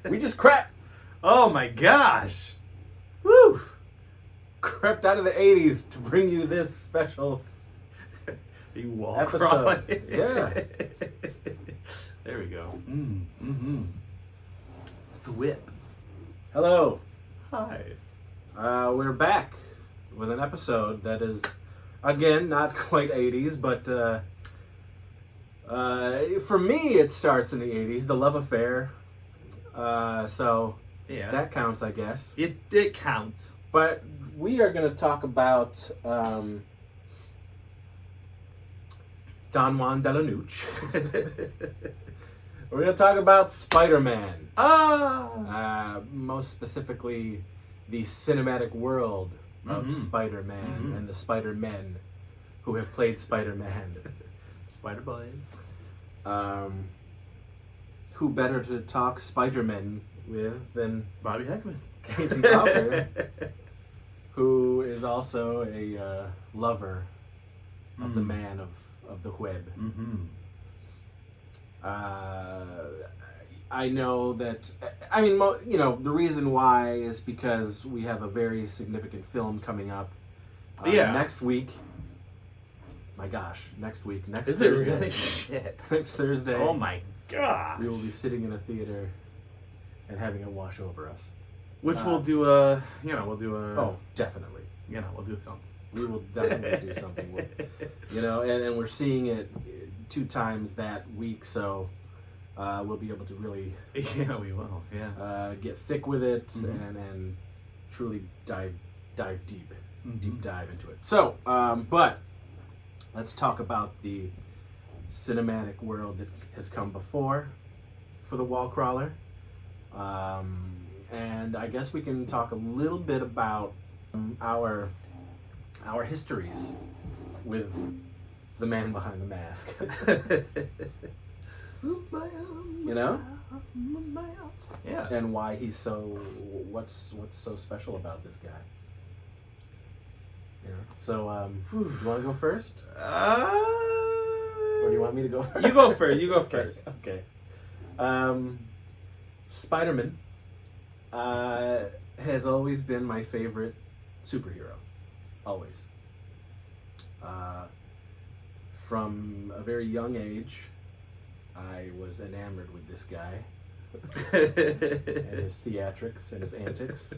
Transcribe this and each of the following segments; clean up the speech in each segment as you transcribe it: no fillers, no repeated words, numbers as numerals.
We just crept. Oh my gosh. Woo! Crept out of the 80s to bring you this special You wall episode. crawling. Yeah. There we go. Mm-hmm. The whip. Hello. Hi. We're back with an episode that is, again, not quite 80s, but for me, it starts in the 80s, The Love Affair. So Yeah. that counts, I guess. It counts. But we are going to talk about Don Juan de la Nooch. We're going to talk about Spider-Man. Most specifically, the cinematic world of Spider-Man and the Spider-Men who have played Spider-Man. Spider Blades. Who better to talk Spider-Man with than Bobby Heckman. Casey Crawford, who is also a lover of the man of the web. I know that, I mean, the reason why is because we have a very significant film coming up next week. My gosh, next week. Next Is Thursday. it really? Shit. Next Thursday. Oh my god. We will be sitting in a theater and having it wash over us. Which we'll do Oh, definitely. We'll do something. We will definitely do something. And we're seeing it 2 times that week, so we'll be able to really Yeah, we will. Yeah. get thick with it and truly dive deep dive into it. So, but let's talk about the cinematic world that has come before for the wall crawler. And I guess we can talk a little bit about our histories with the man behind the mask. Yeah. And why he's what's so special about this guy. So do you want to go first? Or do you want me to go first? You go first. You go first. Okay. Spider-Man has always been my favorite superhero. Always. From a very young age, I was enamored with this guy and his theatrics and his antics.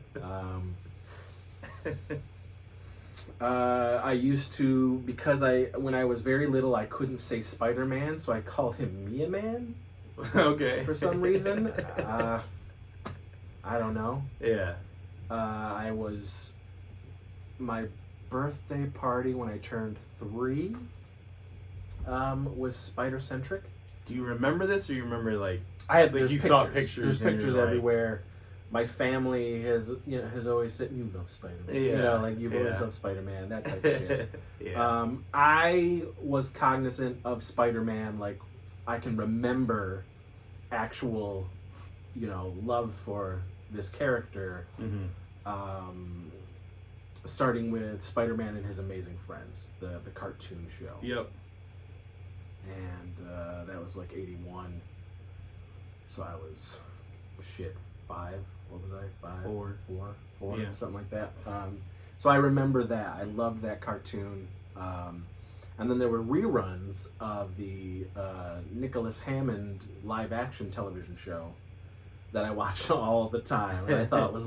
I used to, because when I was very little, I couldn't say Spider-Man, so I called him Mia Man. Okay. For some reason. I don't know. Yeah. My birthday party when I turned 3 was Spider-centric. Do you remember this, or you remember Saw pictures? There's pictures everywhere. My family has always said, "You love Spider-Man." Yeah. You've always loved Spider-Man. That type of shit. Yeah. I was cognizant of Spider-Man. I can remember actual, love for this character. Starting with Spider-Man and His Amazing Friends, the cartoon show. Yep. And that was 81. So I was, 5. What was I? 5? 4, Yeah. something like that. So I remember that. I loved that cartoon. And then there were reruns of the Nicholas Hammond live-action television show that I watched all the time. And I thought was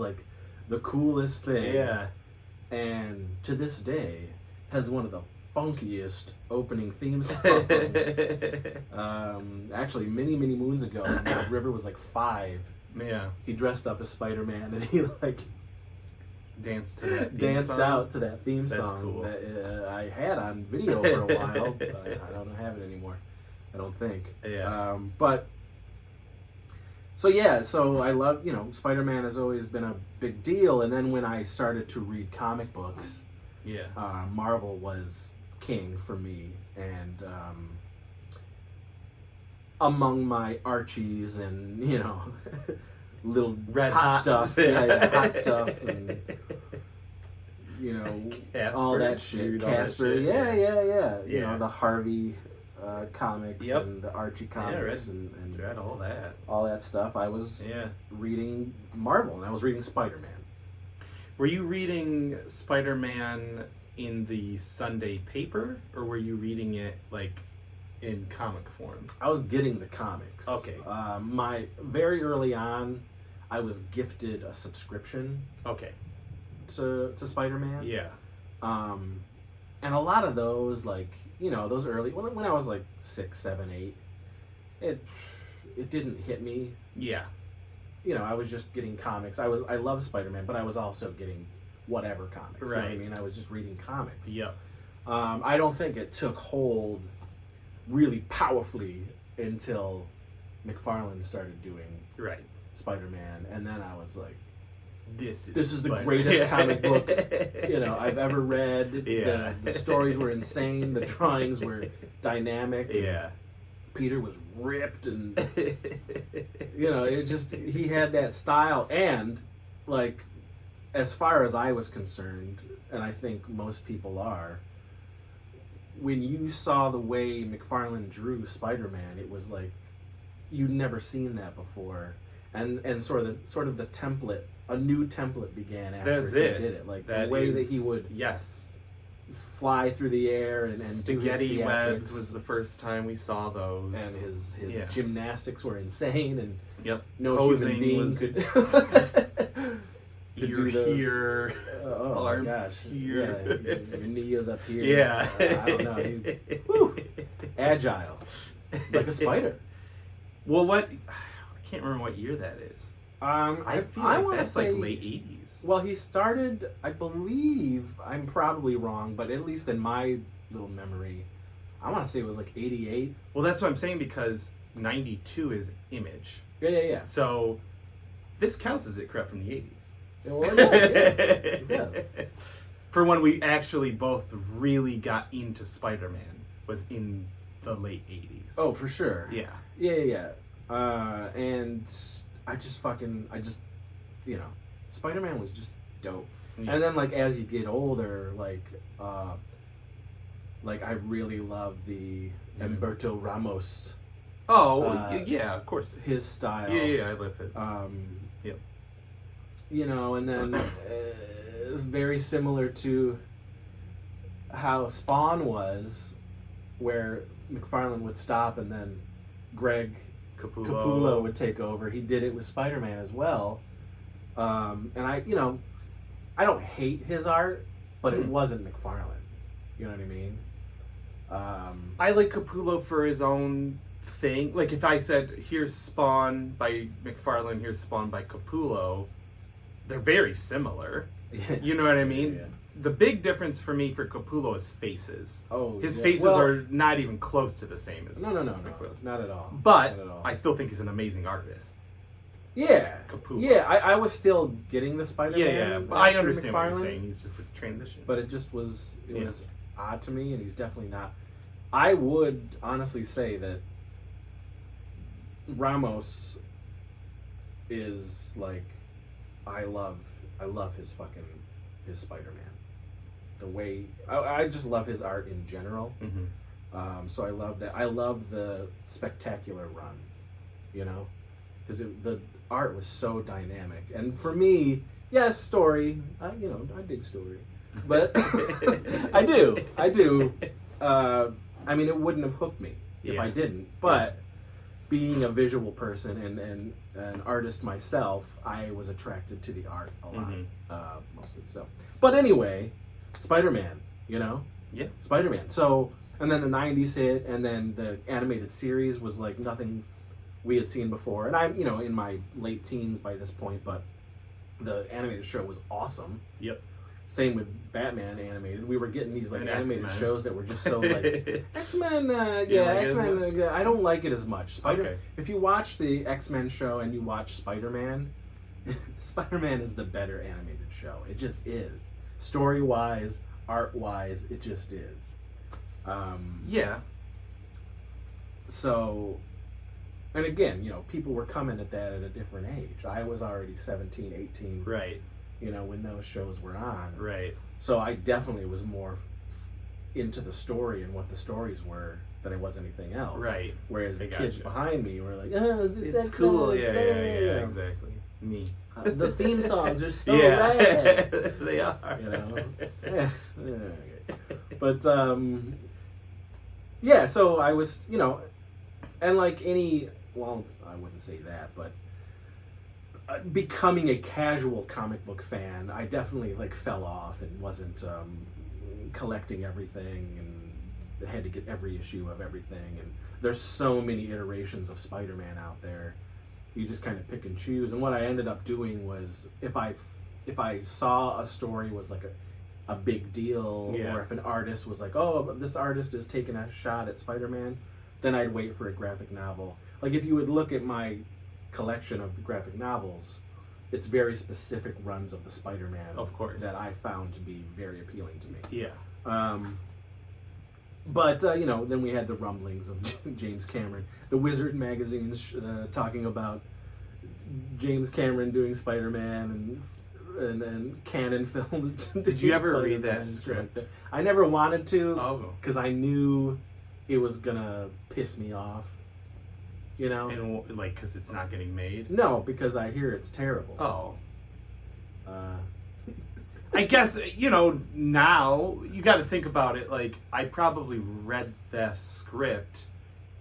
the coolest thing. Yeah. And to this day has one of the funkiest opening theme songs. Actually, many moons ago, when River was 5. Yeah. He dressed up as Spider-Man and he Danced to that. danced out to that theme That's song cool. that I had on video for a while. But I don't have it anymore. I don't think. Yeah. So I love, Spider-Man has always been a big deal. And then when I started to read comic books, Yeah. Marvel was king for me. And among my Archies and, little Red hot Hot. stuff. Yeah, hot stuff. And, Casper, all that shit. dude, all that Casper, shit, yeah. yeah. The Harvey comics Yep. and the Archie Yeah, comics and read all that. all that stuff. I was Yeah. reading Marvel and I was reading Spider-Man. Were you reading Spider-Man in the Sunday paper, or were you reading it like in comic form? I was getting the comics. Okay. My very early on, I was gifted a subscription Okay. to Spider-Man. Yeah. And a lot of those, like, you know, those early when I was like 6, 7, 8, it didn't hit me. Yeah. You know, I was just getting comics. I love Spider-Man, but I was also getting whatever comics. You know what I Right. mean? I was just reading comics. Yep. I don't think it took hold really powerfully until McFarlane started doing Right. Spider-Man, and then I was like, This is the Spider- greatest comic book I've ever read. Yeah. The stories were insane. The drawings were dynamic. Yeah. Peter was ripped, and it just, he had that style. And like, as far as I was concerned, and I think most people are, when you saw the way McFarlane drew Spider-Man, it was like you'd never seen that before, and sort of the template, a new template began after That's he it. did it. Like That the way is- that he would Yes. fly through the air and do his Spaghetti webs theatrics. was the first time we saw those. And his Yeah. gymnastics were insane, and Yep. no Posing human being was- could Ear do those. here. Oh Arm my gosh! here. Yeah, your knee is up here. Yeah. I don't know. Whew. Agile, like a spider. Well, I can't remember what year that is. I feel like wanna that's say, like late 80s. Well, he started, I believe, I'm probably wrong, but at least in my little memory, I want to say it was like 88. Well, that's what I'm saying, because 92 is Image. Yeah. So this counts as it correct from the 80s. Well, it does, it does. For when we actually both really got into Spider-Man was in the late 80s. Oh, for sure. Yeah. Yeah. And Spider-Man was just dope. Yeah. And then, like, as you get older, like I really love the Humberto Ramos, Yeah, of course. his style. Yeah, I love it. Yep. And then very similar to how Spawn was, where McFarlane would stop and then Greg Capullo would take over. He did it with Spider-Man as well. And I don't hate his art, but it wasn't McFarlane. You know what I mean? I like Capullo for his own thing. Like, if I said, here's Spawn by McFarlane, here's Spawn by Capullo, they're very similar. You know what I mean? Yeah. The big difference for me for Capullo is faces. Oh, His yeah. faces Well, are not even close to the same as No, McFarlane. not at all. But Not at all. I still think he's an amazing artist. Yeah, Capullo. yeah. I was still getting the Spider-Man. Yeah. But I after understand what you're McFarlane, saying. He's just a transition. but it just was Yeah. was odd to me, and he's definitely not. I would honestly say that Ramos is like, I love his Spider-Man. The way I just love his art in general. Mm-hmm. So I love that. I love the spectacular run, because the art was so dynamic. And for me, yes, story. I dig story, but I do. I mean, it wouldn't have hooked me if I didn't. But being a visual person and an artist myself, I was attracted to the art a lot, mostly. So, but anyway, Spider-Man. Yeah. Spider-Man. So, and then the 90s hit, and then the animated series was like nothing we had seen before. And I'm, in my late teens by this point, but the animated show was awesome. Yep. Same with Batman animated. We were getting these like And animated X-Men. shows that were just so like X-Men. You don't like it as X-Men. I don't like it as much. Okay. If you watch the X-Men show and you watch Spider-Man, Spider-Man is the better animated show. It just is. Story-wise, art-wise, it just is. Yeah. So, and again, people were coming at that at a different age. I was already 17, 18, Right. when those shows were on. Right. So I definitely was more into the story and what the stories were that I was anything else. Right. Whereas the kids gotcha. behind me were like, oh, It's cool. Yeah, exactly. Me. The theme songs are so yeah. rad. They are. You know? But, yeah, so I was, you know, and like any, well, I wouldn't say that, but becoming a casual comic book fan, I definitely like fell off and wasn't collecting everything and had to get every issue of everything. And there's so many iterations of Spider-Man out there. You just kind of pick and choose. And what I ended up doing was if I saw a story was like a big deal, or if an artist was like, oh, this artist is taking a shot at Spider-Man, then I'd wait for a graphic novel. Like if you would look at my collection of the graphic novels, it's very specific runs of the Spider-Man, of course, that I found to be very appealing to me. Yeah. But you know, then we had the rumblings of James Cameron, the Wizard magazines talking about James Cameron doing Spider-Man and canon films. Did you ever read that script? I never wanted to, Oh, because I knew it was gonna piss me off. You know, and like because it's not getting made. No, because I hear it's terrible. Oh. I guess, you know, now you got to think about it. Like, I probably read that script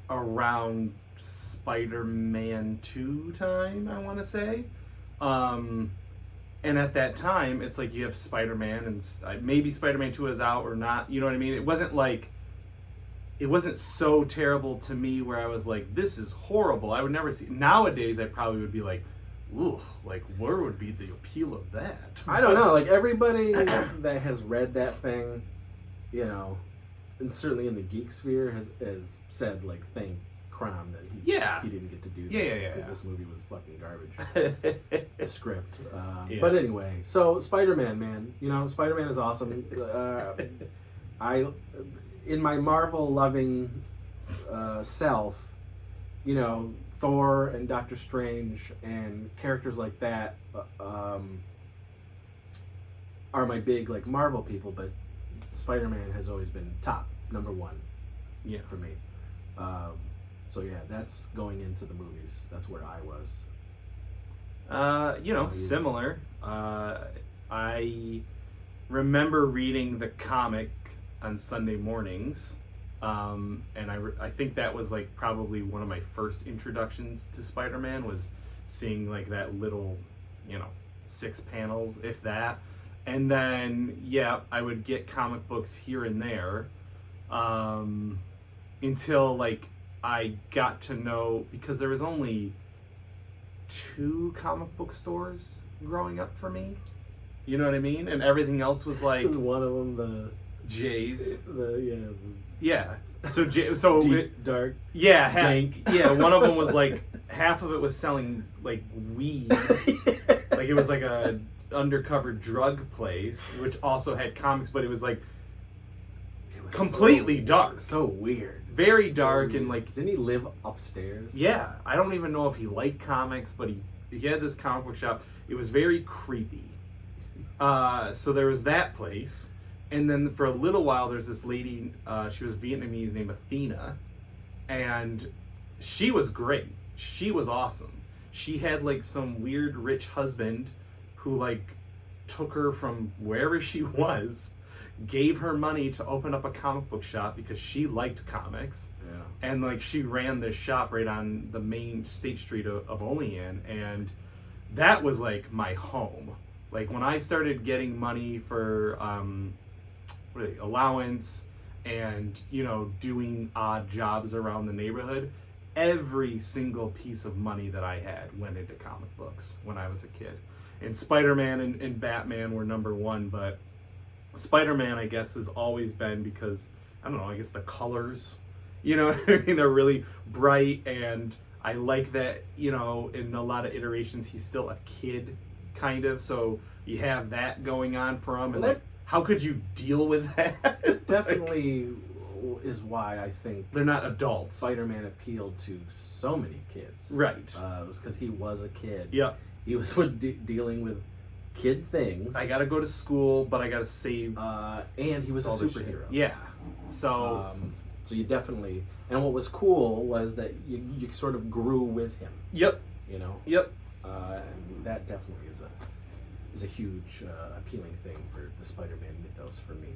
around Spider-Man 2 time, I want to say. And at that time, it's like you have Spider-Man and maybe Spider-Man 2 is out or not. You know what I mean? It wasn't so terrible to me where I was like, this is horrible. I would never see. Nowadays, I probably would be like, ooh, like, where would be the appeal of that? I don't know. Like, everybody that has read that thing, you know, and certainly in the geek sphere has said, like, thank Crom that he didn't get to do this. Because this movie was fucking garbage. The script. But anyway, so Spider-Man, man. You know, Spider-Man is awesome. In my Marvel-loving self, you know, Thor and Doctor Strange and characters like that are my big like Marvel people, but Spider-Man has always been top number one, for me. So yeah, that's going into the movies. That's where I was. You know, similar. I remember reading the comic on Sunday mornings. And I think that was like probably one of my first introductions to Spider-Man, was seeing like that little, you know, 6 panels, if that. And then, I would get comic books here and there until like I got to know, because there was only 2 comic book stores growing up for me. You know what I mean? And everything else was like... one of them the... Jay's. Yeah. So deep, dark. Yeah, dank. Yeah. One of them was like half of it was selling like weed. Like it was like a undercover drug place, which also had comics, but it was like completely dark. So weird. Very dark and like. Didn't he live upstairs? Yeah, I don't even know if he liked comics, but he had this comic book shop. It was very creepy. So there was that place. And then for a little while, there's this lady, she was Vietnamese, named Athena, and she was great. She was awesome. She had like some weird rich husband who like took her from wherever she was, gave her money to open up a comic book shop because she liked comics. Yeah. And like she ran this shop right on the main State Street of Olean, and that was like my home. Like when I started getting money for allowance and, you know, doing odd jobs around the neighborhood, every single piece of money that I had went into comic books when I was a kid. And Spider-Man and Batman were number one, but Spider-Man, I guess, has always been because, I don't know, I guess the colors, you know, I mean, they're really bright, and I like that, you know, in a lot of iterations, he's still a kid, kind of, so you have that going on for him, and like, how could you deal with that? It definitely is why I think they're not adults. Spider-Man appealed to so many kids. Right. It was because he was a kid. Yeah. He was dealing with kid things. I gotta go to school, but I gotta save. And he was a superhero. Yeah. So. So you definitely, and what was cool was that you sort of grew with him. Yep. You know. Yep. And that definitely is a huge appealing thing for the Spider-Man mythos for me.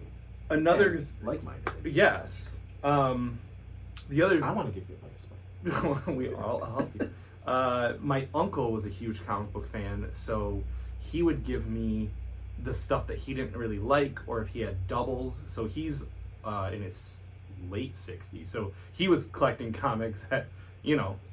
Another like-minded. Yes. The other. I want to give you a Spider-Man. I'll help you. My uncle was a huge comic book fan, so he would give me the stuff that he didn't really like, or if he had doubles. So he's in his late 60s, so he was collecting comics at,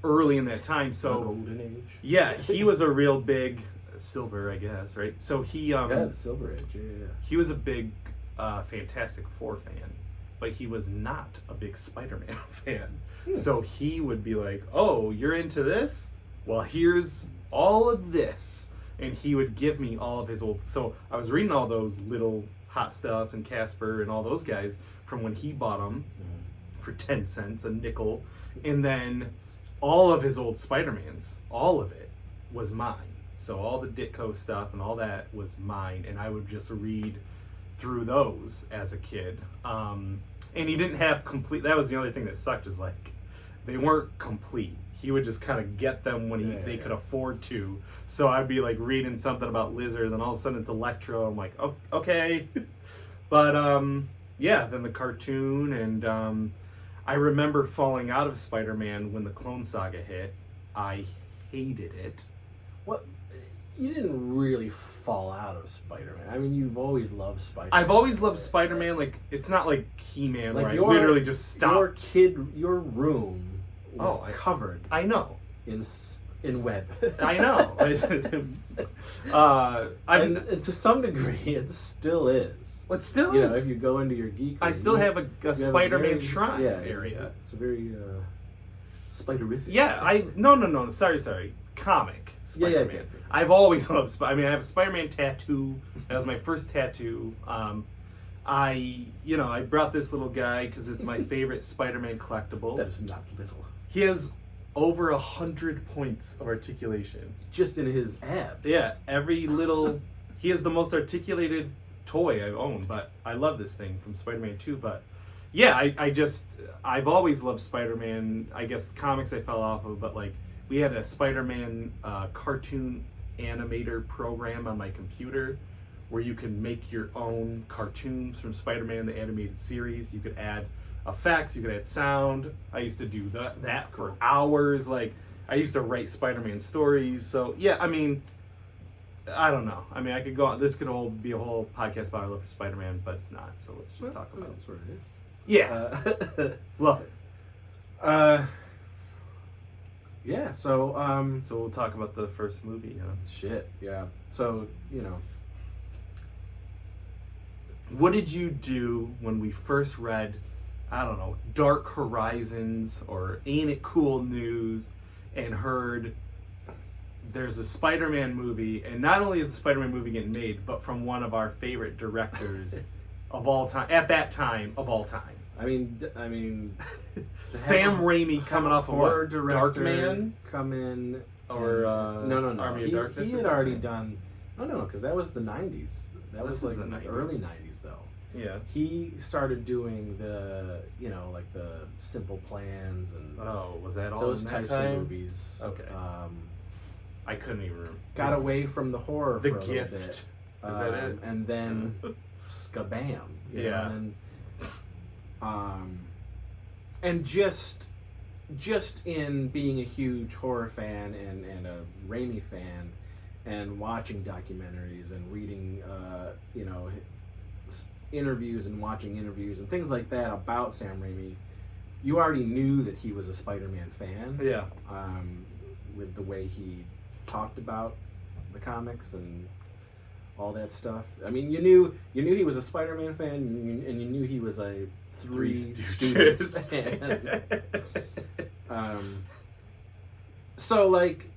early in that time. So the golden age. Yeah, he was a real big silver, I guess, right? So he the Silver Age. Yeah. he was a big Fantastic Four fan, but he was not a big Spider-Man fan. So he would be like, "Oh, you're into this? Well, here's all of this." And he would give me all of his old... So I was reading all those little Hot Stuff and Casper and all those guys from when he bought them for 10 cents, a nickel. And then all of his old Spider-Mans, all of it was mine. So all the Ditko stuff and all that was mine. And I would just read through those as a kid. And he didn't have complete... That was the only thing that sucked, is like, they weren't complete. He would just kind of get them when they could afford to. So I'd be like reading something about Lizard, then all of a sudden it's Electro. I'm like, oh, okay. But then the cartoon, and I remember falling out of Spider-Man when the Clone Saga hit. I hated it. What? You didn't really fall out of Spider-Man. I mean, you've always loved Spider-Man. I've always loved Spider-Man. Like, it's not like He-Man, like, where I literally just stopped. Your room was covered. I know. In web. I know. And to some degree, it still is. It still is. If you go into your geek room, I still have a Spider-Man shrine area. It's a very Spiderific. Yeah, no. Sorry. Comic Spider-Man. Yeah. I've always loved I have a Spider-Man tattoo. That was my first tattoo. I brought this little guy because it's my favorite Spider-Man collectible. That is not little. He has over 100 points of articulation. Just in his abs. Yeah, he is the most articulated toy I've owned, but I love this thing from Spider-Man 2. But yeah, I've always loved Spider-Man. I guess comics I fell off of, but like, we had a Spider-Man cartoon animator program on my computer where you could make your own cartoons from Spider-Man, the animated series. You could add effects, you could add sound. I used to do that for hours. Like, I used to write Spider-Man stories. So yeah, I don't know. I could go on. This could be a whole podcast about our love for Spider-Man, but it's not. So let's just talk about it. That's what it is. Yeah, love it. Yeah. So so we'll talk about the first movie. Shit. Yeah. So what did you do when we first read, I don't know, Dark Horizons or Ain't It Cool News, and heard there's a Spider-Man movie, and not only is the Spider-Man movie getting made, but from one of our favorite directors of all time, at that time, of all time. Sam Raimi coming off of what? Darkman? Come in, or no. Army of Darkness. He had already done. No, because that was the '90s. That was like the 90s. Early '90s, though. Yeah. He started doing the, like the Simple Plans and was that all those in that types time? of movies. Okay. I couldn't even remember. Got away from the horror The for a little Gift. bit. Is that it? And then Skabam. Yeah. And just in being a huge horror fan and a Raimi fan, and watching documentaries and reading, interviews and watching interviews and things like that about Sam Raimi, you already knew that he was a Spider-Man fan. Yeah. With the way he talked about the comics and all that stuff. I mean, you knew he was a Spider-Man fan, and you knew he was a Three Stooges fan. So like,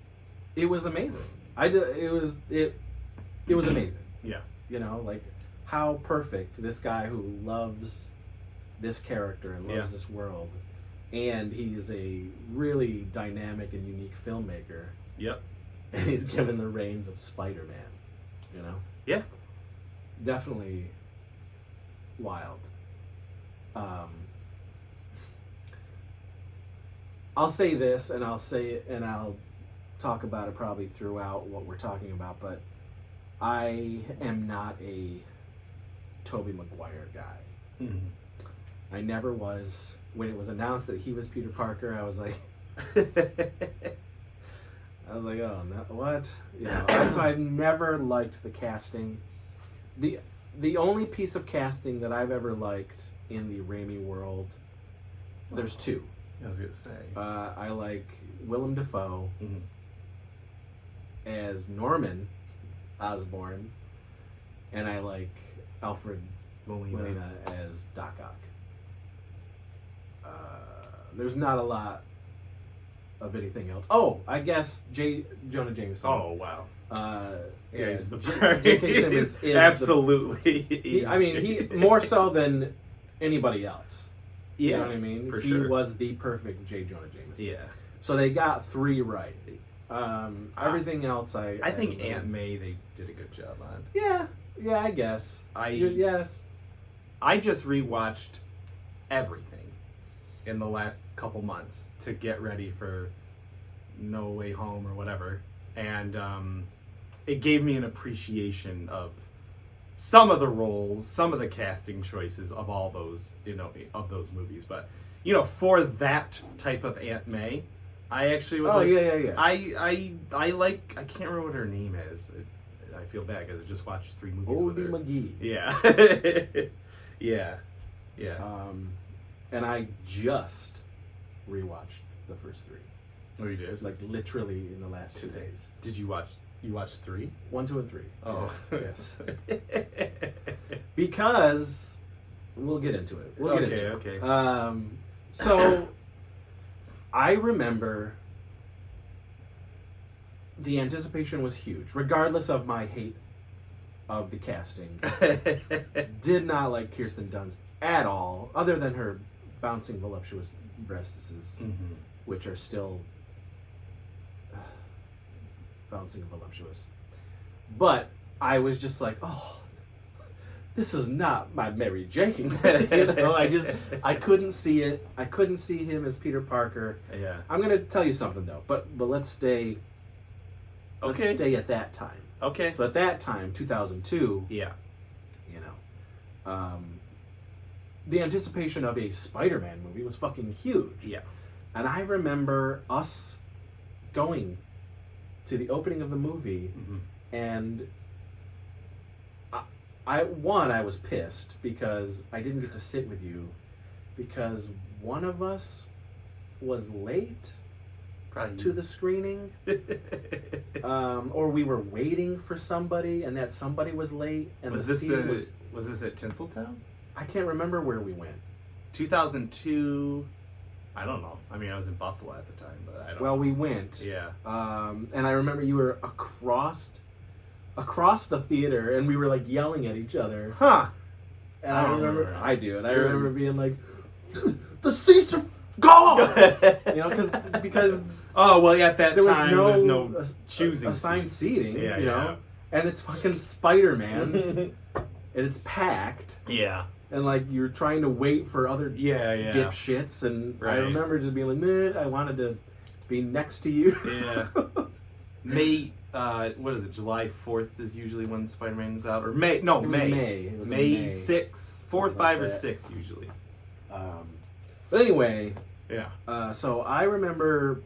it was amazing. It was amazing. Yeah. Like how perfect this guy who loves this character and loves this world, and he's a really dynamic and unique filmmaker. Yep. And he's given the reins of Spider-Man. Yeah. Definitely wild. I'll say this, and I'll talk about it probably throughout what we're talking about, but I am not a Tobey Maguire guy. Mm-hmm. I never was. When it was announced that he was Peter Parker, I was like, oh no, what? You know, so I've never liked the casting. The only piece of casting that I've ever liked in the Raimi world, there's two. I was gonna say. I like Willem Dafoe Mm-hmm. as Norman Osborne, and I like Alfred Molina as Doc Ock. There's not a lot of anything else. Oh, I guess Jonah Jameson. Oh wow. Yeah, he's the J.K. Simmons is absolutely. he more so than anybody else. Yeah, you know what I mean. For he sure. was the perfect J. Jonah Jameson. Yeah. So they got 3 right. Everything else, I think Aunt May they did a good job on. Yeah, I guess. Yes. I just rewatched everything in the last couple months to get ready for No Way Home or whatever, and it gave me an appreciation of some of the roles, some of the casting choices of all those, of those movies. But for that type of Aunt May, I actually was yeah. I like, I can't remember what her name is. I feel bad because I just watched 3 movies with her. McGee. Yeah. Yeah. And I just rewatched the first 3. Oh, you did? Like literally in the last 2 days. Did you watch? You watched 3? 1, 2, and 3. Oh, yeah. Yes. Because we'll get into it. We'll get into it. Okay. So I remember the anticipation was huge, regardless of my hate of the casting. Did not like Kirsten Dunst at all, other than her bouncing voluptuous breasts, Mm-hmm. which are still bouncing voluptuous. But I was just like, oh, this is not my Mary Jane. I couldn't see it. I couldn't see him as Peter Parker. Yeah. I'm gonna tell you something though, but let's stay. Let's stay at that time. Okay. So at that time, 2002. Yeah. The anticipation of a Spider-Man movie was fucking huge. Yeah. And I remember us going to the opening of the movie, Mm-hmm. and I was pissed because I didn't get to sit with you because one of us was late to the screening, or we were waiting for somebody, and that somebody was late. And was this at Tinseltown? I can't remember where we went. 2002. I don't know. I mean, I was in Buffalo at the time, but I don't. Well, we went. Yeah. And I remember you were across the theater, and we were like yelling at each other. Huh. And I remember. I do, and I remember being like, "The seats are gone!" because. Oh well, at that there time was there's no choosing assigned seating. Yeah. And it's fucking Spider-Man, and it's packed. Yeah. And like you're trying to wait for other dipshits, and right. I remember just being like, "Man, I wanted to be next to you." Yeah. May, what is it? July 4th is usually when Spider-Man's out, or May? No, May. It was May 6th, 4th, 5, or 6 usually. But anyway, yeah. So I remember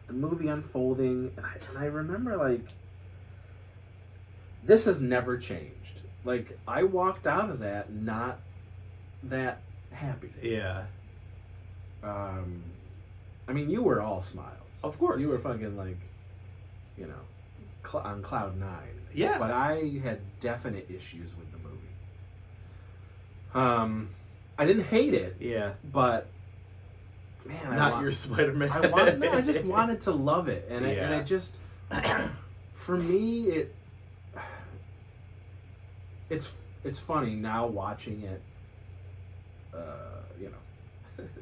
the movie unfolding, and I remember like this has never changed. Like I walked out of that not that happy. Yeah. I mean, you were all smiles. Of course. You were fucking like, on cloud 9. Yeah. But I had definite issues with the movie. I didn't hate it. Yeah. But man, not your Spider-Man. I just wanted to love it, and I just, for me, it's funny now watching it.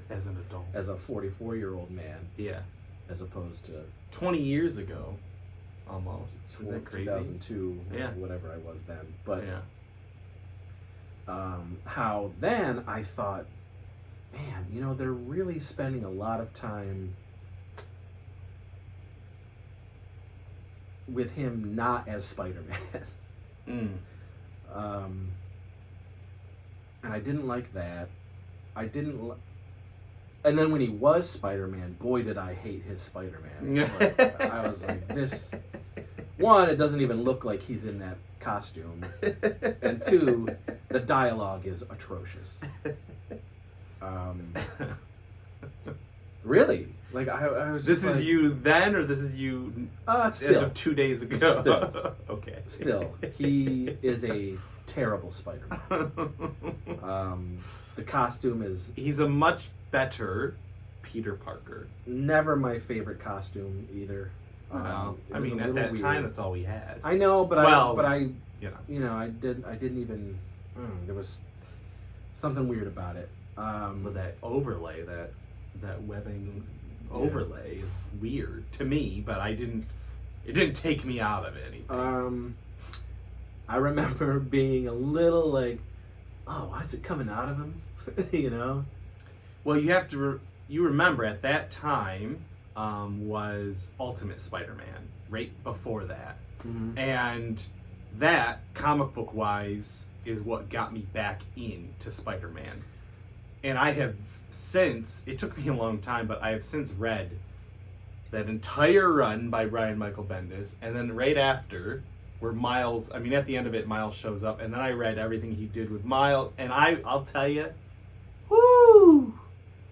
As an adult, as a 44-year-old man. Yeah. As opposed to 20 years ago, almost. Is that crazy? 2002. Yeah. Whatever I was then, but yeah. How then I thought, man, you know, they're really spending a lot of time with him not as Spider-Man. And I didn't like that. I didn't. And then when he was Spider-Man, boy, did I hate his Spider-Man. Like, I was like, this. One, it doesn't even look like he's in that costume. And two, the dialogue is atrocious. Really? Like, I was just This is like, you then, or this is you as still. of 2 days ago? Still. Okay. Still. He is a terrible Spider-Man. The costume is... He's a much better Peter Parker. Never my favorite costume either. Well, It I was mean, a at little that weird. time, that's all we had. I know, but Well, I You know. I didn't even. There was something weird about it. But that overlay, that webbing overlay is weird to me, but it didn't take me out of anything. I remember being a little like, oh, why is it coming out of him? You know. Well, you have to. You remember at that time was Ultimate Spider-Man right before that, and that comic book wise is what got me back into Spider-Man. And I have since, it took me a long time, but I have since read that entire run by Brian Michael Bendis, and then right after, where Miles, I mean, at the end of it, Miles shows up, and then I read everything he did with Miles, and I'll tell you, whoo,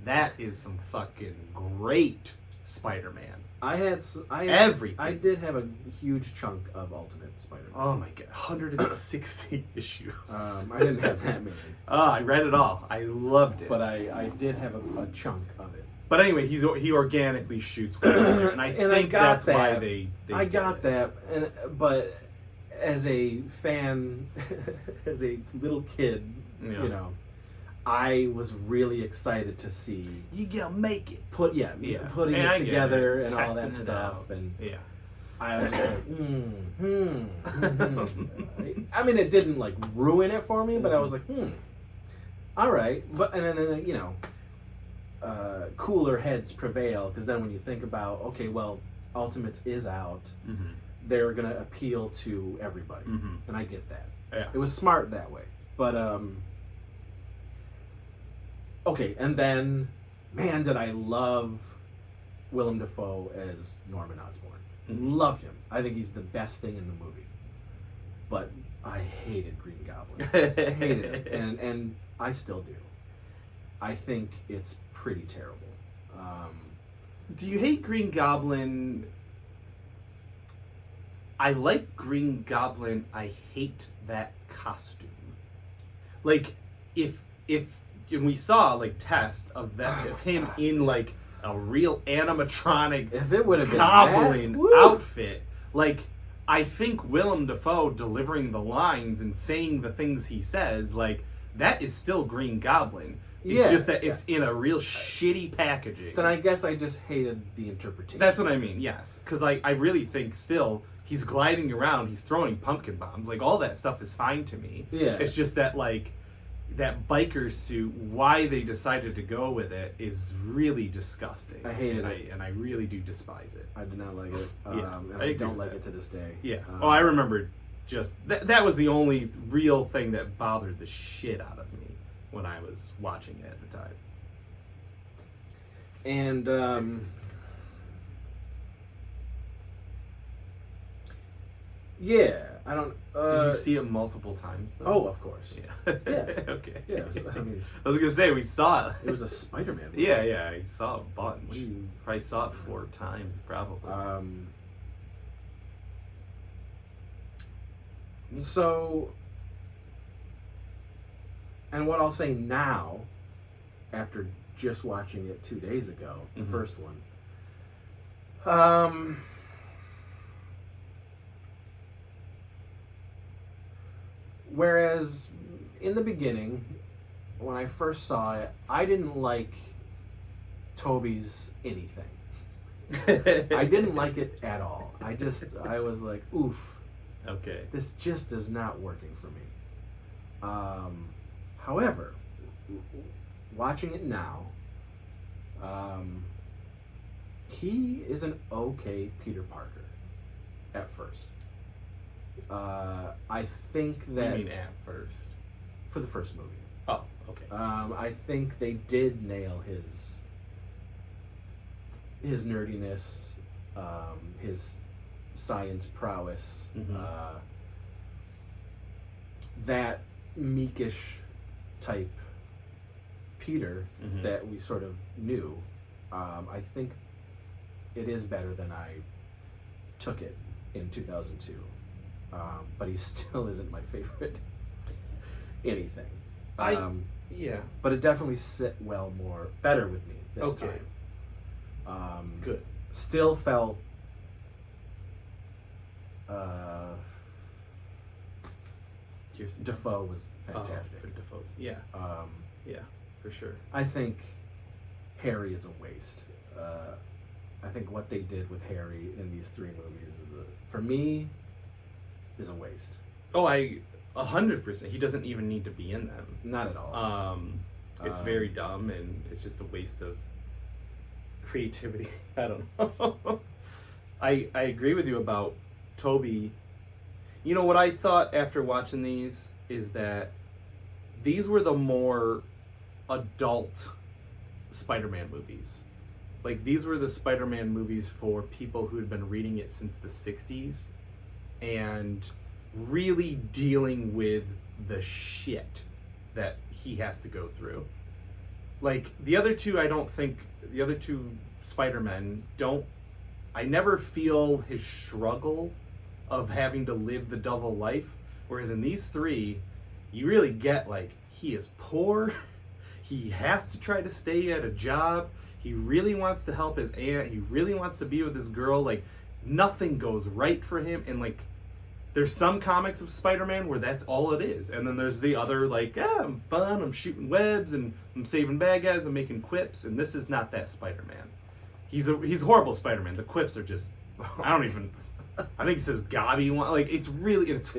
that is some fucking great Spider-Man. Everything. I did have a huge chunk of Ultimate Spider-Man. Oh my god, 160 issues. I didn't have that many. I read it all. I loved it. But I did have a chunk of it. But anyway, he organically shoots Willem, and I think that's why they I did got it. that, but as a fan, as a little kid, Yeah. you know, I was really excited to see You gotta make it. putting And it I get together it. and all Testing that it stuff, out. and Yeah. I was just like, I mean, it didn't like ruin it for me, but I was like, all right. But and then you know, cooler heads prevail, because then when you think about, okay, well, Ultimates is out, they're gonna appeal to everybody, and I get that. Yeah. It was smart that way, but okay, and then, man, did I love Willem Dafoe as Norman Osborn. Loved him. I think he's the best thing in the movie. But I hated Green Goblin. Hated him. And I still do. I think it's pretty terrible. Do you hate Green Goblin? I like Green Goblin. I hate that costume. Like, if and we saw like tests of that of him in like a real animatronic If it would have been goblin that, woo! outfit, like, I think Willem Dafoe delivering the lines and saying the things he says, like, that is still Green Goblin. It's just that it's in a real shitty packaging. Then I guess I just hated the interpretation. That's what I mean, yes. Because I really think still, he's gliding around, he's throwing pumpkin bombs. Like, all that stuff is fine to me. Yeah. It's just that, like, that biker suit, why they decided to go with it is really disgusting. I hated it. And I really do despise it. I did not like it. Yeah, and I I agree don't with like that. it to this day. Yeah. I remember just... That was the only real thing that bothered the shit out of me when I was watching it at the time. And, yeah, I don't... Did you see it multiple times, though? Oh, of course. Yeah. Yeah. Okay. Yeah, I mean... I was going to say, we saw it. It was a Spider-Man movie. Yeah, I saw a bunch. What do you- Probably saw it 4 times, probably. So, and what I'll say now, after just watching it 2 days ago, the first one, whereas in the beginning, when I first saw it, I didn't like Toby's anything. I didn't like it at all. I was like, oof. Okay. This just is not working for me. However, watching it now, he is an okay Peter Parker at first. I think that... What do you mean at first? For the first movie. Oh, okay. I think they did nail his nerdiness, his science prowess, that meekish type Peter that we sort of knew. I think it is better than I took it in 2002. But he still isn't my favorite anything. Yeah. But it definitely sit better with me this time. Good. Still felt Dafoe was fantastic. For Dafoe's. Yeah. Yeah, for sure. I think Harry is a waste. I think what they did with Harry in these three movies for me, is a waste. Oh, 100%. He doesn't even need to be in them. Not at all. It's very dumb, and it's just a waste of creativity. I don't know. I agree with you about Toby. You know, what I thought after watching these is that these were the more adult Spider-Man movies. Like, these were the Spider-Man movies for people who had been reading it since the 60s and really dealing with the shit that he has to go through. Like, the other two Spider-Men I never feel his struggle of having to live the double life. Whereas in these three, you really get, like, he is poor, he has to try to stay at a job, he really wants to help his aunt, he really wants to be with this girl, like, nothing goes right for him, and, like, there's some comics of Spider-Man where that's all it is. And then there's the other, like, I'm fun, I'm shooting webs, and I'm saving bad guys, I'm making quips, and this is not that Spider-Man. He's a horrible Spider-Man. The quips are just, I think he says gobby one. Like, it's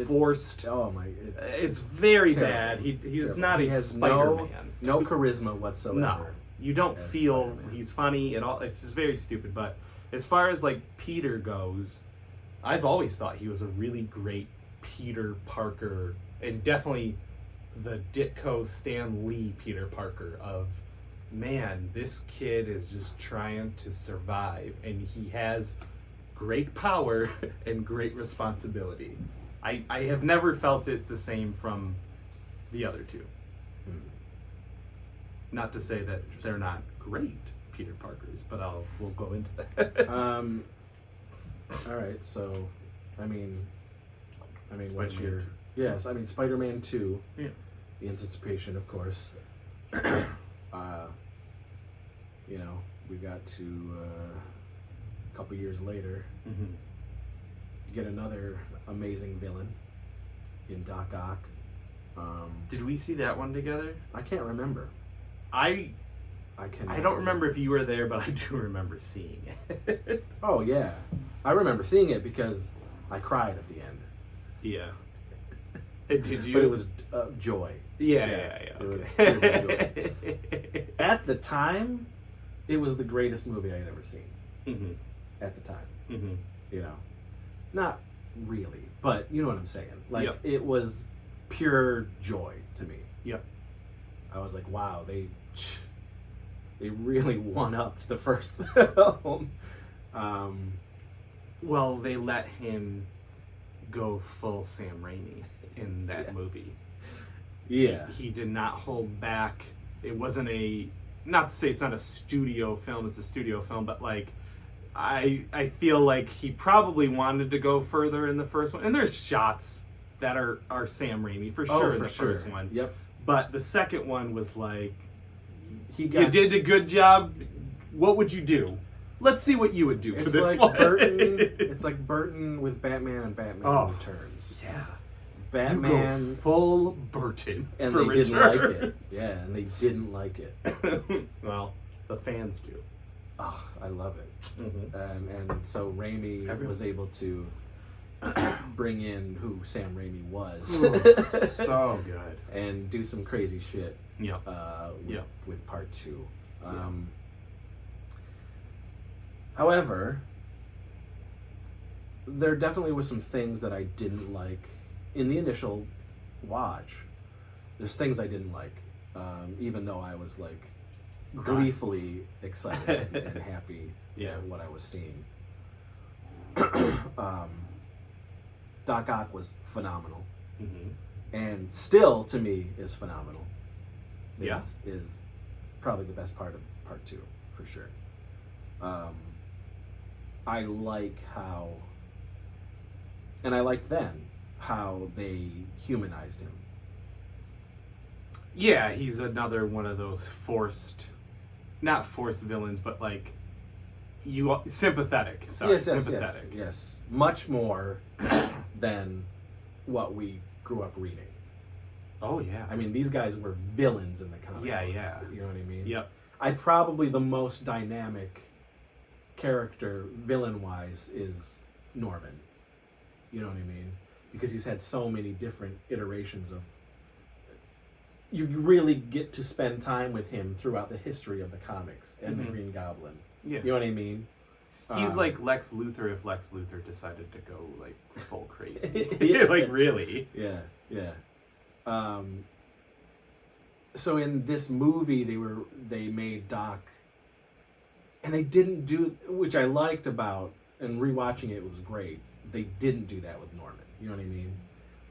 forced. Oh my! It's very terrible. bad. He's terrible. not a Spider-Man. No charisma whatsoever. No, you don't feel Spider-Man. He's funny at all. It's just very stupid. But as far as, like, Peter goes, I've always thought he was a really great Peter Parker, and definitely the Ditko Stan Lee Peter Parker of, man, this kid is just trying to survive, and he has great power and great responsibility. I have never felt it the same from the other two. Not to say that they're not great Peter Parkers, but we'll go into that. All right, so I mean, what's Spider-Man your 2. Yes, I mean Spider-Man 2. Yeah. The anticipation, of course. We got to a couple years later get another amazing villain in Doc Ock. Did we see that one together? I can't remember. I cannot don't remember if you were there, but I do remember seeing it. Oh yeah, I remember seeing it because I cried at the end. Yeah. Did you? But it was joy. Yeah. It was Okay. tears of joy. At the time, it was the greatest movie I'd ever seen. At the time, not really, but you know what I'm saying. Like, It was pure joy to me. Yep. I was like, wow, they really one-upped the first film. Well, they let him go full Sam Raimi in that movie. Yeah. He did not hold back. It wasn't not to say it's not a studio film, it's a studio film, but, like, I feel like he probably wanted to go further in the first one. And there's shots that are Sam Raimi for sure in the first one. Yep. But the second one was like, you did a good job. What would you do? Let's see what you would do for this one. It's like Burton with Batman and Batman Returns. Yeah. Batman you go full Burton and for they Returns. didn't like it. Yeah, and they didn't like it. Well, the fans do. Oh, I love it. And so Raimi was able to bring in who Sam Raimi was. Ooh, so good. And do some crazy shit. Yep. With part 2. Yeah. However, there definitely was some things that I didn't like in the initial watch. There's things I didn't like, even though I was like gleefully excited and happy at what I was seeing. Doc Ock was phenomenal, and still to me is phenomenal. Is probably the best part of part 2 for sure. I like how, and I liked then how they humanized him. Yeah, he's another one of those not forced villains, but like sympathetic. Sorry, sympathetic. Yes, much more than what we grew up reading. Oh yeah. I mean, these guys were villains in the comic books. Yeah. You know what I mean? Yep. Probably the most dynamic character, villain-wise, is Norman. You know what I mean? Because he's had so many different iterations of... You really get to spend time with him throughout the history of the comics and the Green Goblin. Yeah. You know what I mean? He's like Lex Luthor if Lex Luthor decided to go like full crazy. Like really. Yeah. So in this movie, they made Doc, and they didn't do, which I liked about, and rewatching it was great. They didn't do that with Norman. You know what I mean?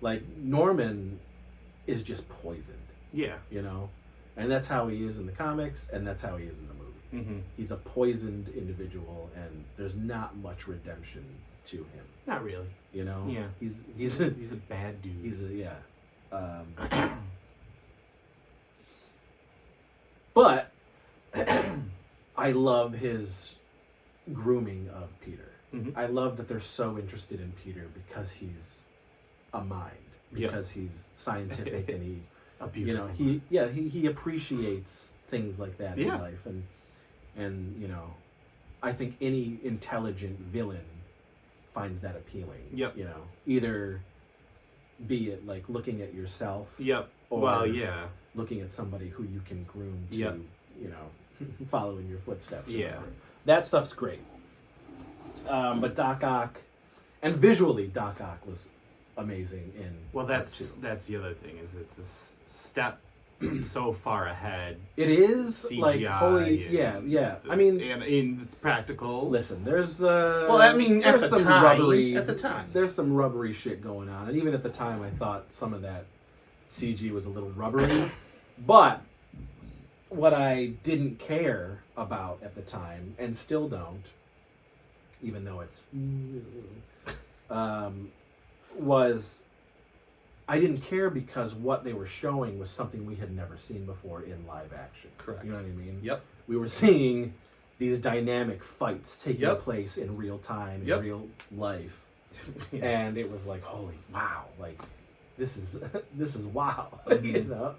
Like Norman is just poisoned. Yeah. You know, and that's how he is in the comics, and that's how he is in the movie. He's a poisoned individual, and there's not much redemption to him. Not really. You know. Yeah. He's a bad dude. But I love his grooming of Peter. I love that they're so interested in Peter because he's a mind, because he's scientific and he appreciates things like that in life, and you know, I think any intelligent villain finds that appealing. You know, either be it like looking at yourself. Or looking at somebody who you can groom to, you know, follow in your footsteps. That stuff's great. But Doc Ock, and visually, Doc Ock was amazing in. Well, that's the other thing, is it's a step so far ahead. It is CGI like holy, I mean, and it's practical. Listen, there's there's some time, rubbery at the time. There's some rubbery shit going on, and even at the time, I thought some of that CG was a little rubbery. But what I didn't care about at the time, and still don't, even though it's was I didn't care because what they were showing was something we had never seen before in live action. Correct. You know what I mean? Yep. We were seeing these dynamic fights taking place in real time, in real life. And it was like, holy wow, like this is wow. You know?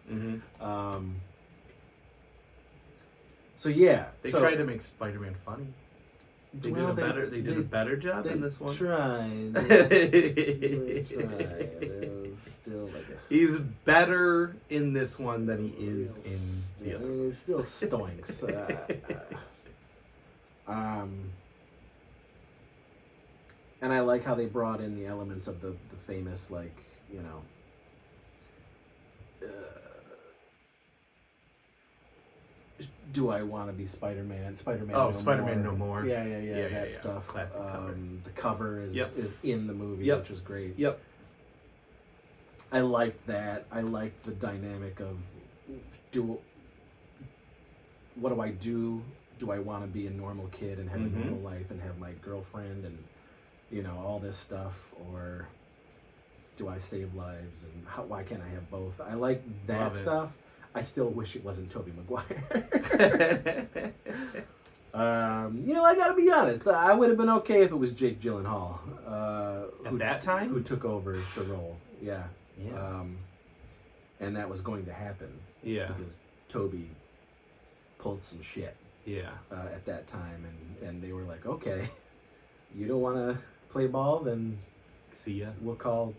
So yeah. They tried to make Spider-Man funny. They did a better job in this one. Tried. They tried. It was still like he's better in this one than he is in the other. He still stinks. And I like how they brought in the elements of the famous, like, you know, do I want to be Spider-Man? Spider-Man. Oh, no Spider-Man more. No More. Yeah, that stuff. Classic cover. The cover is in the movie, which was great. I liked that. I liked the dynamic of what do I do? Do I want to be a normal kid and have a normal life and have my girlfriend and, you know, all this stuff, or do I save lives, and why can't I have both? I like that stuff. I still wish it wasn't Tobey Maguire. You know, I gotta be honest. I would have been okay if it was Jake Gyllenhaal. At that time? Who took over the role. Yeah. And that was going to happen. Yeah. Because Tobey pulled some shit. Yeah. At that time. And they were like, okay, you don't want to play ball? Then See ya. We'll call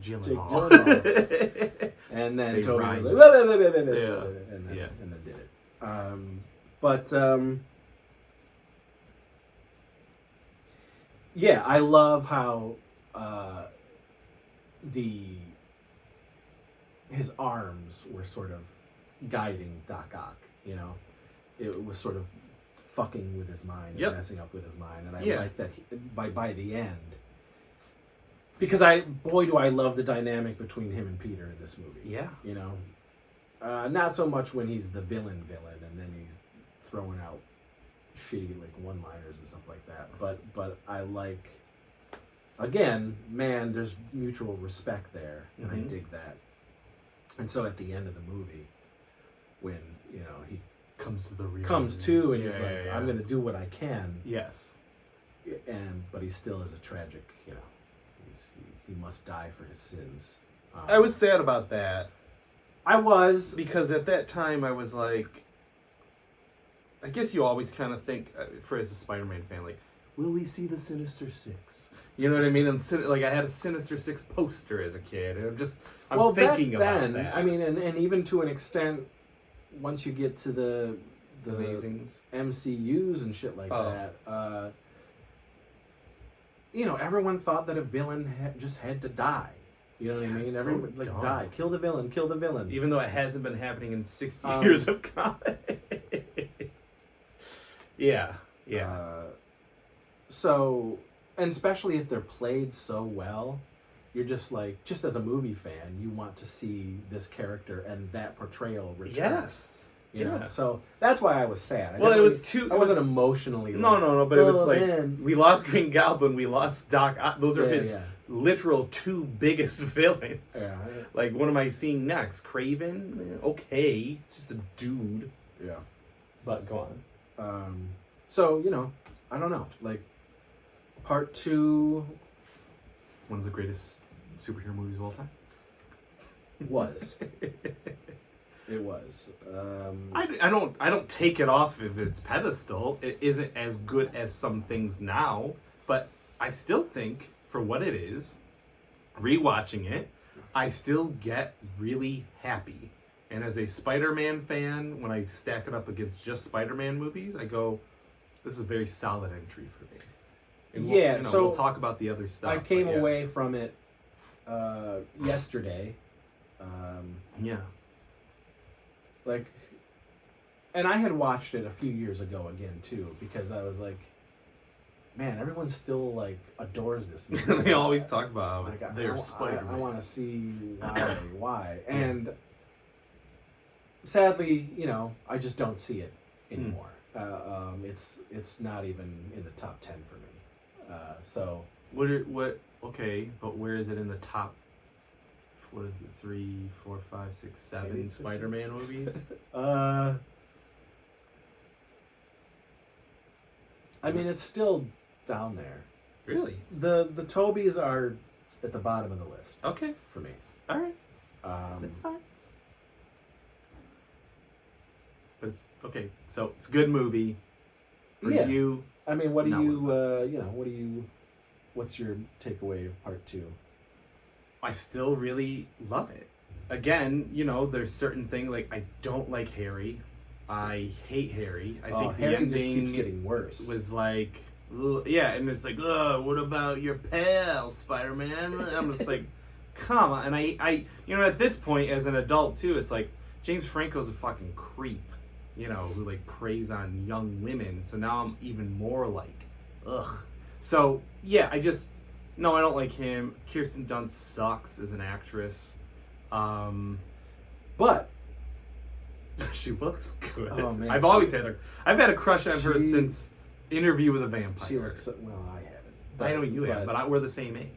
Jake Gyllenhaal. Gyllenhaal. And then They Toby rhymed. was like, Yeah. and then did it. Yeah, I love how his arms were sort of guiding Doc Ock. You know, it was sort of fucking with his mind and messing up with his mind, and I like that by the end. Because do I love the dynamic between him and Peter in this movie. Yeah. You know, not so much when he's the villain, and then he's throwing out shitty like one-liners and stuff like that. But I like, again, man, there's mutual respect there, and I dig that. And so at the end of the movie, when he comes to and he's like, I'm gonna do what I can. Yes. But he still is a tragic, he must die for his sins. I was sad about that. I was. Because at that time I was like, I guess you always kind of think, as a Spider-Man fan, like, will we see the Sinister Six? You know what I mean? And like, I had a Sinister Six poster as a kid, and I'm thinking about that. I mean, and even to an extent, once you get to the Amazings MCUs and shit like that, everyone thought that a villain just had to die. You know what I mean? Everyone die, kill the villain. Even though it hasn't been happening in 60 years of comics. Yeah. So, and especially if they're played so well, you're just like, just as a movie fan, you want to see this character and that portrayal return. Yes. You know? So that's why I was sad. I wasn't emotionally. No, but it was like, we lost Green Goblin, we lost Doc Ock. Those are his literal two biggest villains. Yeah. Like, what am I seeing next? Craven? Okay, it's just a dude. Yeah. But go on. So, I don't know. Like, part 2... One of the greatest superhero movies of all time? Was. It was. I don't take it off of its pedestal. It isn't as good as some things now, but I still think, for what it is, rewatching it, I still get really happy. And as a Spider-Man fan, when I stack it up against just Spider-Man movies, I go, this is a very solid entry for me. And we'll talk about the other stuff. I came away from it yesterday. Like, and I had watched it a few years ago again too, because I was like, man, everyone still like adores this movie. They always talk about like, their Spider-Man. I want to see why. And sadly, I just don't see it anymore. It's not even in the top 10 for me. So okay, but where is it in the top? What is it? 3, 4, 5, 6, 7 Spider-Man movies? I mean, it's still down there. Really? The Tobies are at the bottom of the list. Okay, for me. All right. That's fine. But it's okay. So it's a good movie for you. I mean, what's your takeaway of part 2? I still really love it. Again, there's certain things, like, I don't like Harry. I hate Harry. I think Harry the ending just keeps getting worse. Was like, and it's like, what about your pal, Spider-Man? I'm just like, come on. And I at this point, as an adult too, it's like, James Franco's a fucking creep, who like preys on young women. So now I'm even more like, ugh. So yeah, no, I don't like him. Kirsten Dunst sucks as an actress. But she looks good. Oh man, I've had a crush on her since Interview with a Vampire. She looks well. I haven't. I know you have, but we're the same age.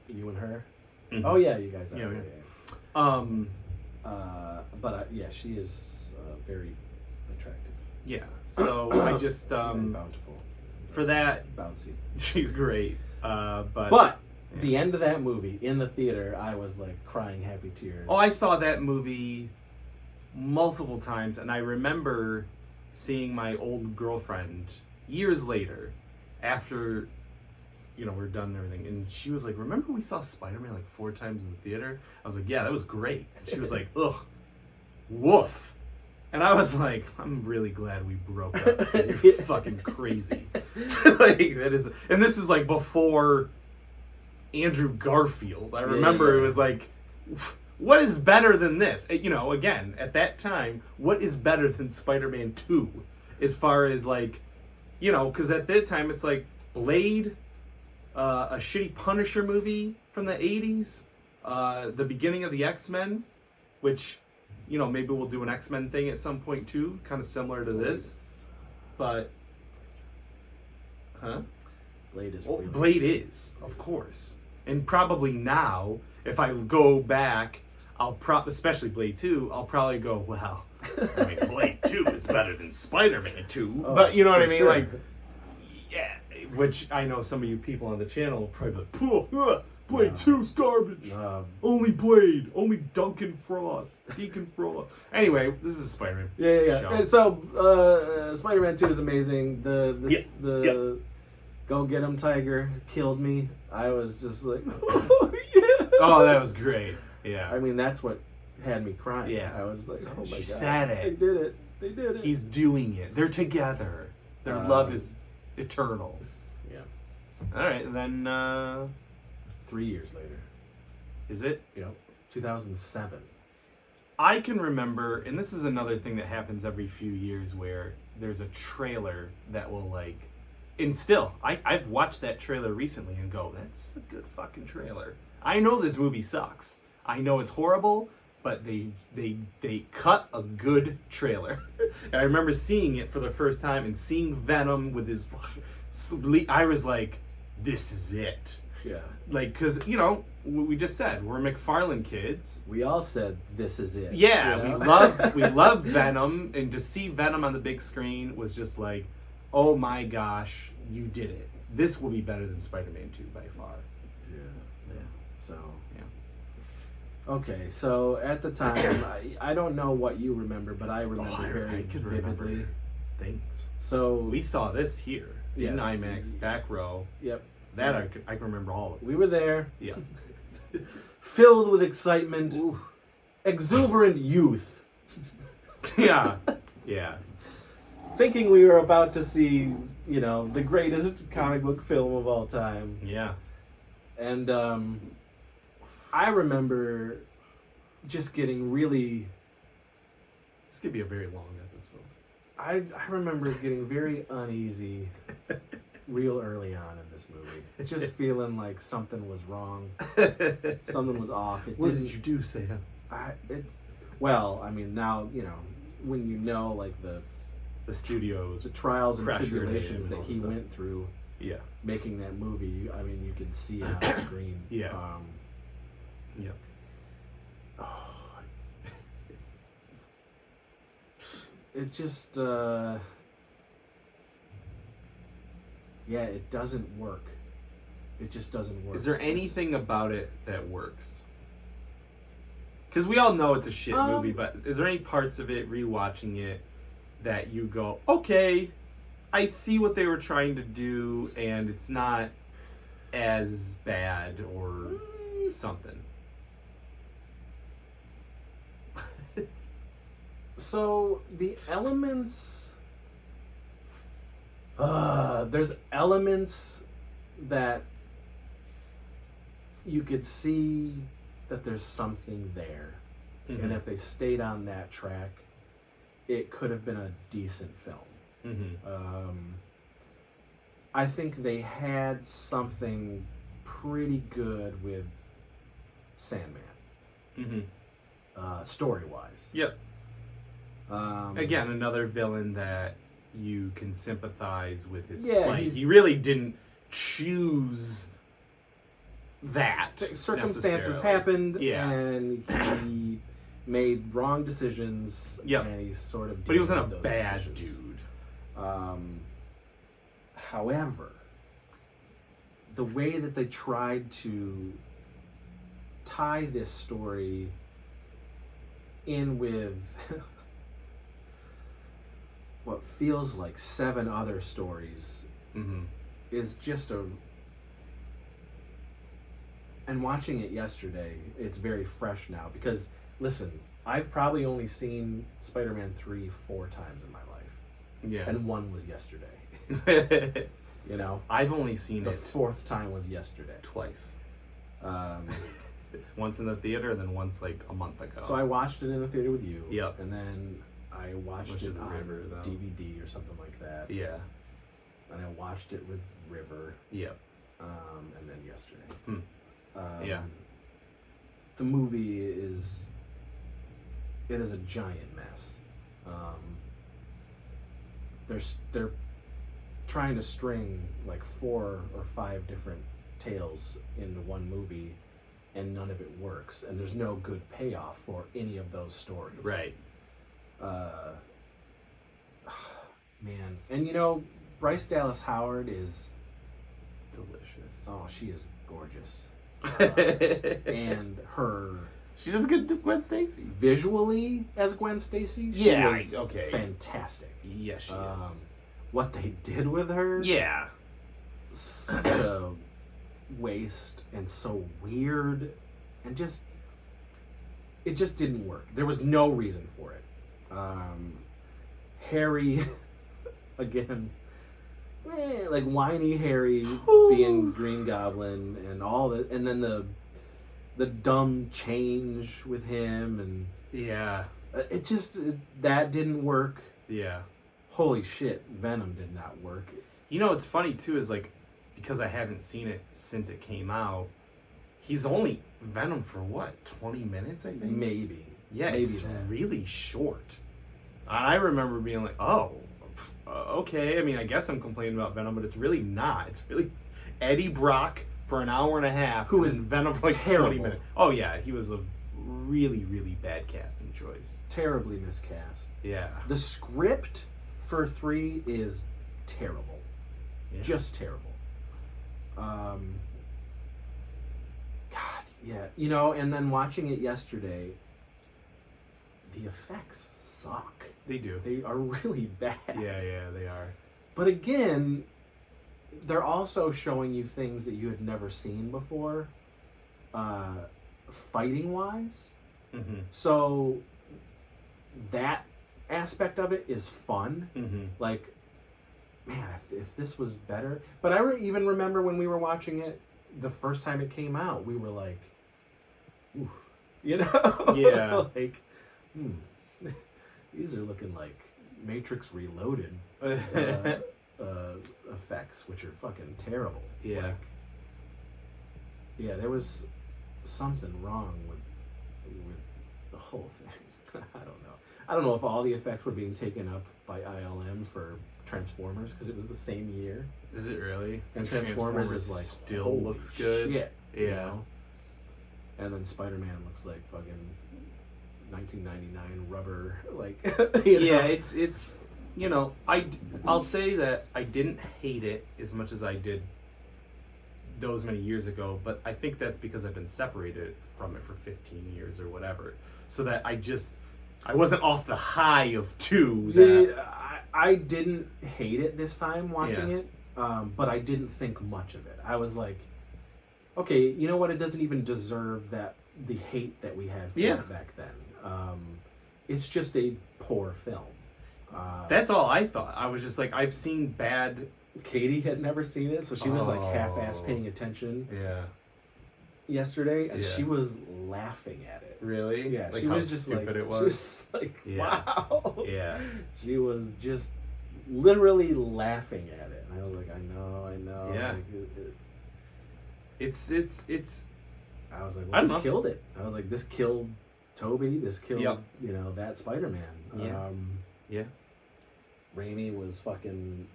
You and her. Mm-hmm. Oh yeah, you guys are. Yeah. She is very attractive. Yeah. So I just and bountiful. For that, bouncy. She's great. But the end of that movie in the theater, I was like crying happy tears. Oh, I saw that movie multiple times, and I remember seeing my old girlfriend years later, after we're done and everything. And she was like, remember we saw Spider-Man like 4 times in the theater? I was like, yeah, that was great. And she was like, ugh, woof. And I was like, I'm really glad we broke up. You're fucking crazy. Like, that is, and this is like before Andrew Garfield. I remember it was like, what is better than this? Again, at that time, what is better than Spider-Man 2? As far as like, because at that time it's like Blade, a shitty Punisher movie from the 80s, the beginning of the X-Men, which, maybe we'll do an X-Men thing at some point too, kind of similar to this. But, Blade is, of course. And probably now, if I go back, especially Blade 2, I'll probably go, well, I mean, Blade 2 is better than Spider-Man 2. But you know what I mean? Sure. Like, yeah. Which I know some of you people on the channel will probably be like, Blade 2's garbage. Only Blade. Only Deacon Frost. Anyway, this is a Spider-Man show. And so, Spider-Man 2 is amazing. The Go Get 'em Tiger killed me. I was just like, oh, yeah. Oh, that was great. Yeah. I mean, that's what had me crying. Yeah. I was like, oh my God. She said it. They did it. He's doing it. They're together. Their love is eternal. Yeah. All right, then 3 years later. Is it? 2007. I can remember, and this is another thing that happens every few years where there's a trailer that will like, and still, I've watched that trailer recently and go, that's a good fucking trailer. I know this movie sucks. I know it's horrible, but they cut a good trailer. And I remember seeing it for the first time and seeing Venom with his, I was like, this is it. Yeah. Like, because, we just said, we're McFarlane kids. We all said, this is it. Yeah, we love Venom, and to see Venom on the big screen was just like, oh my gosh, you did it. This will be better than Spider-Man 2 by far. Yeah. So, okay, so at the time, I don't know what you remember, but I remember very vividly. Things. So we saw this here in IMAX, back row. Yep. That I can remember all of it. We were there. Yeah. Filled with excitement. Ooh. Exuberant youth. Yeah. Yeah. Thinking we were about to see, the greatest comic book film of all time. Yeah. And I remember just getting really... This could be a very long episode. I remember getting very uneasy real early on in this movie. Just feeling like something was wrong. Something was off. What did you do, Sam? Well, I mean, now, when you know, like, the studios, the trials and tribulations that he went through, yeah, making that movie. I mean, you can see it on screen. Yeah. Yeah. Oh, it just, it doesn't work. It just doesn't work. Is there anything about it that works? Because we all know it's a shit movie, but is there any parts of it, rewatching it, that you go, okay, I see what they were trying to do, and it's not as bad or something? So, the elements... there's elements that you could see that there's something there. Mm-hmm. And if they stayed on that track, it could have been a decent film. Mm-hmm. I think they had something pretty good with Sandman. Mm-hmm. Story-wise. Yep. Again, another villain that you can sympathize with his plight. He really didn't choose that. Circumstances happened, and he made wrong decisions, and he sort of... But he wasn't a bad dude. However, the way that they tried to tie this story in with what feels like 7 other stories is just And watching it yesterday, it's very fresh now because, listen, I've probably only seen Spider-Man 3 4 times in my life. Yeah. And one was yesterday. You know? I've only seen the it fourth time was yesterday. twice. Um, Once in the theater and then once like a month ago. so I watched it in the theater with you. Yep. And then I watched it on River, though. DVD or something like that. Yeah. And I watched it with River. Yep. And then yesterday. Yeah. The movie is a giant mess. They're trying to string like 4 or 5 different tales into one movie, and none of it works. And there's no good payoff for any of those stories. Right. Man, and you know, Bryce Dallas Howard is Delicious. oh, she is gorgeous. And her She does good to Gwen Stacy. visually as Gwen Stacy, she Yeah, was okay. fantastic. Yes, she is. What they did with her, Yeah. such a waste and so weird, and it just didn't work. There was no reason for it. Harry, again, like whiny Harry being Green Goblin and all that, and then the dumb change with him, and Yeah. that didn't work. Yeah. Holy shit, Venom did not work. You know what's funny too is like, because I haven't seen it since it came out, he's only Venom for what, 20 minutes, I think? Maybe. Yeah, Maybe it's that. really short. I remember being like, oh, okay. I mean, I guess I'm complaining about Venom, but it's really not. It's really Eddie Brock for an hour and a half, who and is then Venom for like terrible. 20 minutes. Oh yeah, he was a really, really bad casting choice. Terribly miscast. Yeah. The script for 3 is terrible. Yeah. Just terrible. God, yeah. You know, and then watching it yesterday, the effects suck. They do. They are really bad. Yeah, they are. But again, they're also showing you things that you had never seen before, fighting wise. Mm-hmm. So that aspect of it is fun. Mm-hmm. Like, man, if this was better. But I even remember when we were watching it the first time it came out, we were like, ooh, you know? Yeah. Like, these are looking like Matrix Reloaded effects, which are fucking terrible. Yeah. Like, yeah, there was something wrong with the whole thing. I don't know if all the effects were being taken up by ILM for Transformers, because it was the same year. Is it really? And Transformers is like, still holy looks good. shit, Yeah. you know? And then Spider-Man looks like fucking 1999 rubber, like, you know? Yeah, it's you know, I'll say that I didn't hate it as much as I did those many years ago, but I think that's because I've been separated from it for 15 years or whatever, so that I wasn't off the high of 2. I didn't hate it this time watching Yeah. it, but I didn't think much of it. I was like, okay, you know what? It doesn't even deserve the hate that we had for it back then. It's just a poor film. That's all I thought. I was just like, I've seen bad. Katie had never seen it, so she was like half-ass paying attention Yeah. yesterday, and Yeah. she was laughing at it. Really? Yeah, Like she how was just stupid like, it was. She was like, Yeah. wow. Yeah. She was just literally laughing at it, and I was like, I know. Yeah. Like, It's. I was like, I well, don't this know. killed it. I was like, this killed Toby. This killed, Yep. you know, that Spider-Man. Yeah. Yeah. Raimi was fucking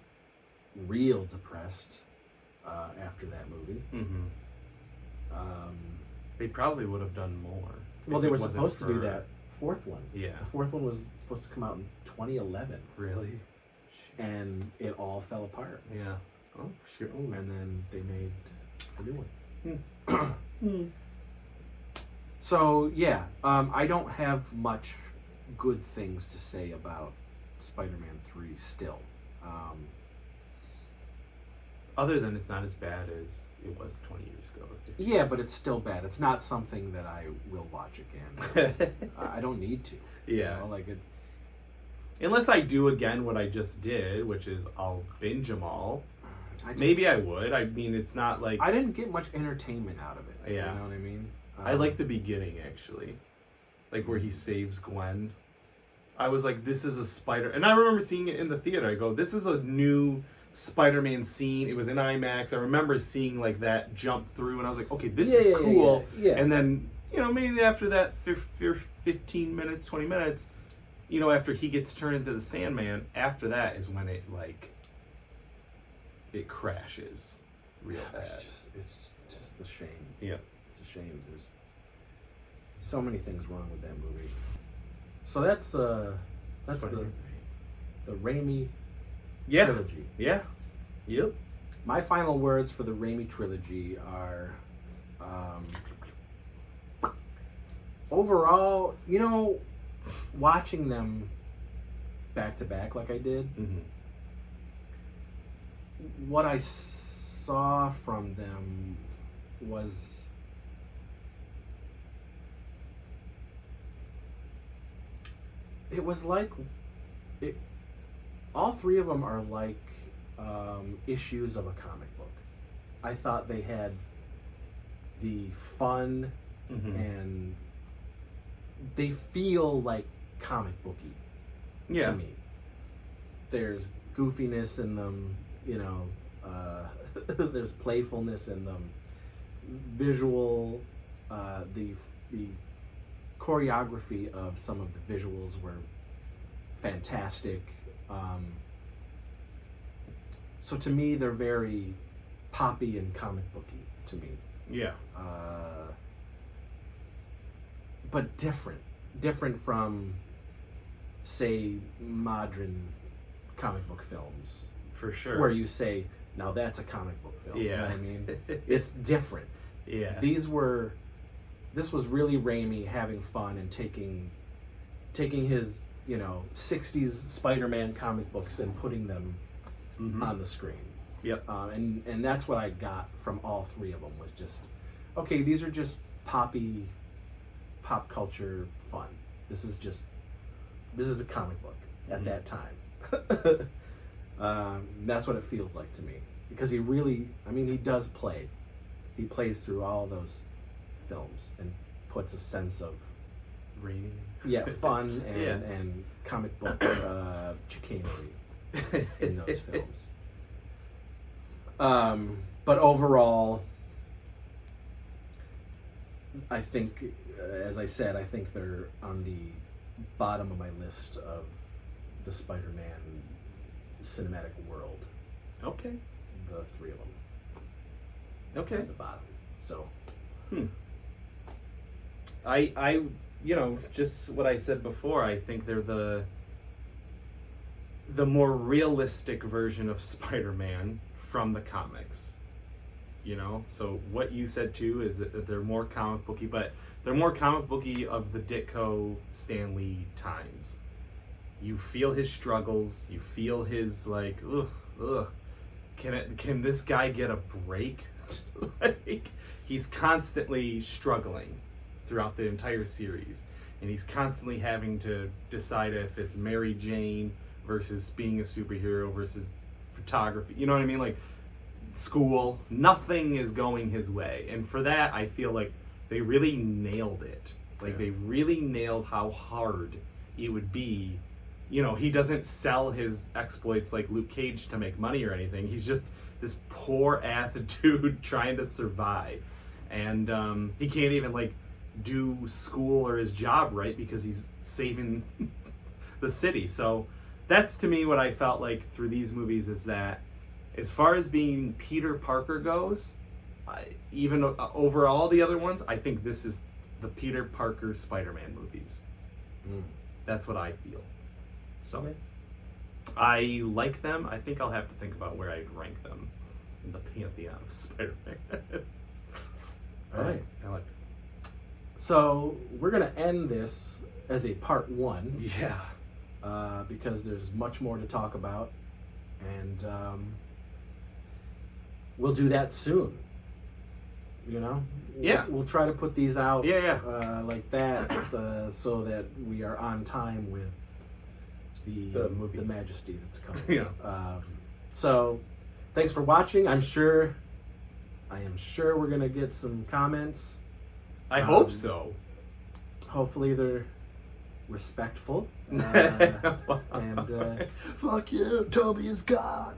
real depressed after that movie. Mm-hmm. They probably would have done more. Well, if they it were wasn't supposed to do for- that fourth one. Yeah. The fourth one was supposed to come out in 2011, Really? and it all fell apart. Yeah. Oh, sure. And then they made a new Hmm. one. So yeah, I don't have much good things to say about Spider-Man 3 still. Other than it's not as bad as it was 20 years ago. Yeah, but it's still bad. It's not something that I will watch again. I don't need to. Yeah. You know, like it. Unless I do again what I just did, which is I'll binge them all. Maybe I would. I mean, it's not like... I didn't get much entertainment out of it. Yeah. You know what I mean? I like the beginning, actually. Like, where he saves Gwen. I was like, this is a Spider... And I remember seeing it in the theater. I go, this is a new Spider-Man scene. It was in IMAX. I remember seeing, like, that jump through, and I was like, okay, this is cool. Yeah. And then, you know, maybe after that 15 minutes, 20 minutes, you know, after he gets turned into the Sandman, after that is when it, like... it crashes real bad. It's just a shame. Yeah. It's a shame. There's so many things wrong with that movie. So that's the Raimi trilogy. Yeah. Yep. My final words for the Raimi trilogy are overall, you know, watching them back to back like I did, what I saw from them was it was like all three of them are like issues of a comic book. I thought they had the fun and they feel like comic booky to me. There's goofiness in them, you know, there's playfulness in them. Visual, the choreography of some of the visuals were fantastic. So to me, they're very poppy and comic booky to me. Yeah. But different from, say, modern comic book films. For sure. Where you say, now that's a comic book film. Yeah. You know what I mean? It's different. Yeah. This was really Raimi having fun and taking his, you know, 60s Spider-Man comic books and putting them on the screen. Yep. And that's what I got from all three of them was just, okay, these are just pop culture fun. This is a comic book at that time. That's what it feels like to me. Because he really, I mean, he does play. He plays through all those films and puts a sense of Raimi. Yeah, fun and comic book chicanery in those films. But overall, I think, as I said, I think they're on the bottom of my list of the Spider-Man cinematic world. Okay. The three of them. Okay. At the bottom. So. I you know, just what I said before, I think they're the more realistic version of Spider-Man from the comics. You know? So what you said too is that they're more comic booky, but they're more comic booky of the Ditko Stan Lee times. You feel his struggles, you feel his like, can this guy get a break? Like, he's constantly struggling throughout the entire series, and he's constantly having to decide if it's Mary Jane versus being a superhero versus photography. You know what I mean? Like, school, nothing is going his way, and for that I feel like they really nailed it. Like, they really nailed how hard it would be. You know, he doesn't sell his exploits like Luke Cage to make money or anything. He's just this poor ass dude trying to survive, and he can't even like do school or his job right because he's saving the city. So that's, to me, what I felt like through these movies, is that as far as being Peter Parker goes, even over all the other ones, I think this is the Peter Parker Spider-Man movies. That's what I feel. So I like them. I think I'll have to think about where I'd rank them in the pantheon of Spider-Man. All right. I like it. So we're going to end this as a part one. Yeah. Because there's much more to talk about. And we'll do that soon. You know? Yeah. We'll try to put these out like that so that we are on time with the movie. The Majesty that's coming. Yeah. So, thanks for watching. I am sure we're going to get some comments. I hope so. Hopefully they're respectful. And fuck you, Toby is God.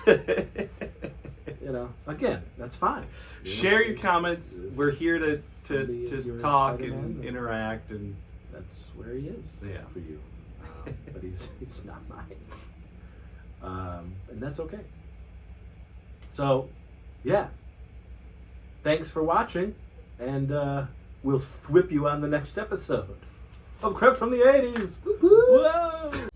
You know, again, that's fine. Share your comments. We're here to talk and interact, and that's where he is for you. But he's not mine. And that's okay. So, yeah. Thanks for watching, and we'll whip you on the next episode of Crap from the 80s. Whoa!